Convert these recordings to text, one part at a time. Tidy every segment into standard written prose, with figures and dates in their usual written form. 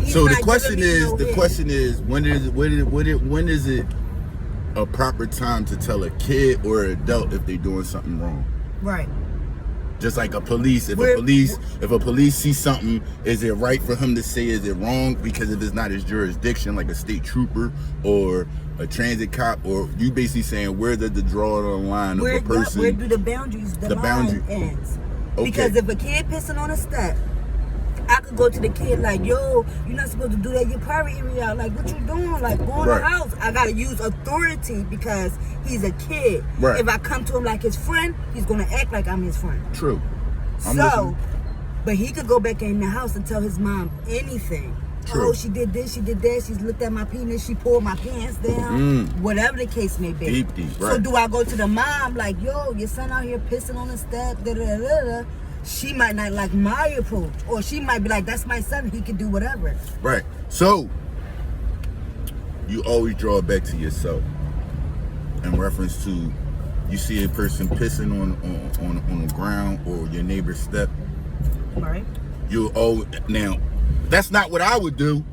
So the question is, when is it a proper time to tell a kid or an adult if they're doing something wrong? Right. Just like a police, if a police see something, is it right for him to say is it wrong? Because if it's not his jurisdiction, like a state trooper or a transit cop, or you basically saying where does the draw the line of a person? Where do the boundaries, the line ends? Okay. Because if a kid pissing on a step, I could go to the kid like, yo, you're not supposed to do that. Your private area. Like, what you doing? Like, go in the house. I gotta use authority because he's a kid. Right. If I come to him like his friend, he's gonna act like I'm his friend. True. But he could go back in the house and tell his mom anything. True. Oh, she did this, she did that. She's looked at my penis. She pulled my pants down. Whatever the case may be. Deep, right. So do I go to the mom like, yo, your son out here pissing on the step? Da, da, da, da. She might not like my approach, or she might be like, that's my son, he can do whatever. Right. So you always draw it back to yourself in reference to you see a person pissing on the ground or your neighbor's step. Right. Now that's not what I would do.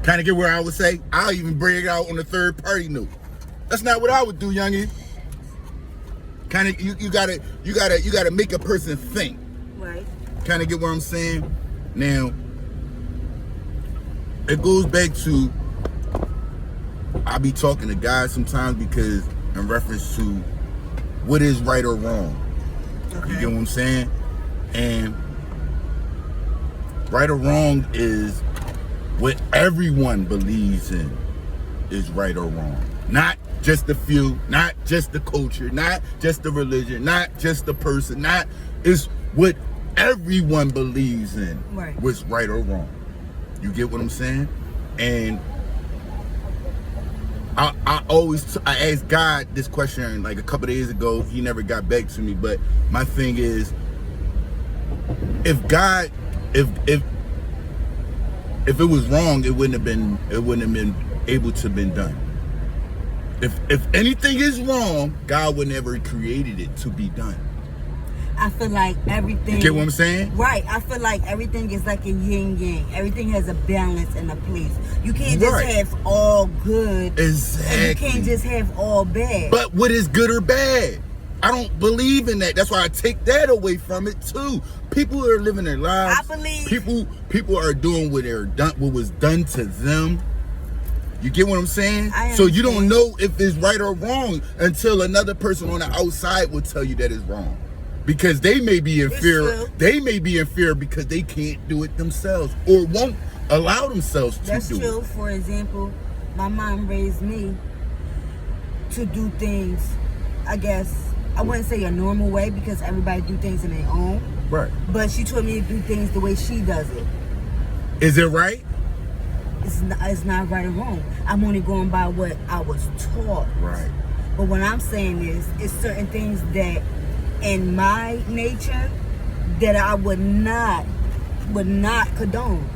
Kind of get where I would say I'll even bring it out on the third party note. That's not what I would do, youngin. Kind of you gotta make a person think. Right. Kind of get what I'm saying? Now, it goes back to, I be talking to guys sometimes because in reference to what is right or wrong. Okay. You get what I'm saying? And right or wrong is what everyone believes in is right or wrong. Not just the few, not just the culture, not just the religion, not just the person, it's what everyone believes in, what's right or wrong. You get what I'm saying? And I asked God this question like a couple days ago. He never got back to me, but my thing is, if it was wrong, it wouldn't have been able to have been done. If anything is wrong, God would never created it to be done. I feel like everything. You get what I'm saying? Right. I feel like everything is like a yin yang. Everything has a balance and a place. You can't just have all good. Exactly. And you can't just have all bad. But what is good or bad? I don't believe in that. That's why I take that away from it too. People are living their lives. I believe people are doing what was done to them. You get what I'm saying? So you don't know if it's right or wrong until another person on the outside will tell you that it's wrong. Because they may be in fear. They may be in fear because they can't do it themselves or won't allow themselves to do it. That's true. For example, my mom raised me to do things, I guess, I wouldn't say a normal way because everybody do things in their own. Right. But she told me to do things the way she does it. Is it right? It's not right or wrong. I'm only going by what I was taught. Right. But what I'm saying is, it's certain things that in my nature that I would not condone.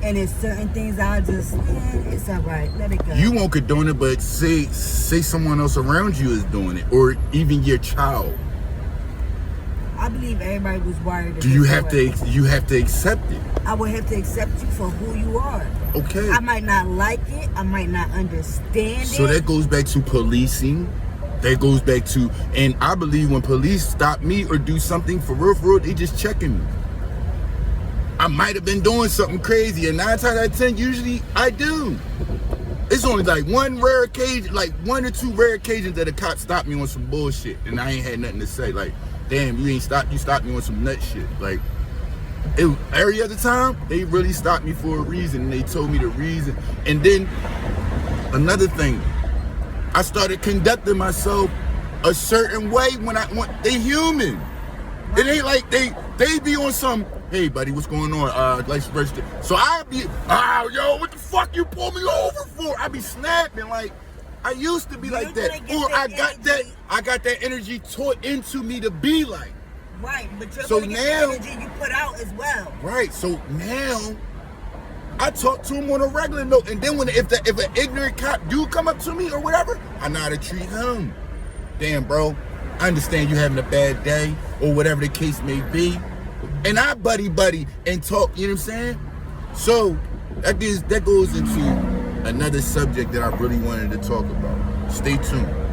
And it's certain things I just, it's all right, let it go. You won't condone it, but say someone else around you is doing it, or even your child. I believe everybody was wired. Do you have to accept it? I would have to accept you for who you are. Okay. I might not like it. I might not understand it. So that goes back to policing. That goes back to, and I believe when police stop me or do something for real, they just checking me. I might have been doing something crazy, and 9 times out of 10, usually I do. It's only like one or two rare occasions that a cop stopped me on some bullshit, and I ain't had nothing to say. Like, damn, you stopped me on some nut shit. Like, every other time, they really stopped me for a reason, and they told me the reason. And then, another thing, I started conducting myself a certain way when they human. It ain't like they be on some, hey buddy, what's going on? License register. So I be, yo, what the fuck you pull me over for? I be snapping like I used to be like that. Or I got that energy taught into me to be like. Right, but you're gonna get the energy you put out as well. Right, so now I talk to him on a regular note, and then if an ignorant cop do come up to me or whatever, I know how to treat him. Damn, bro, I understand you having a bad day or whatever the case may be, and I buddy and talk. You know what I'm saying? So That goes into another subject that I really wanted to talk about. Stay tuned.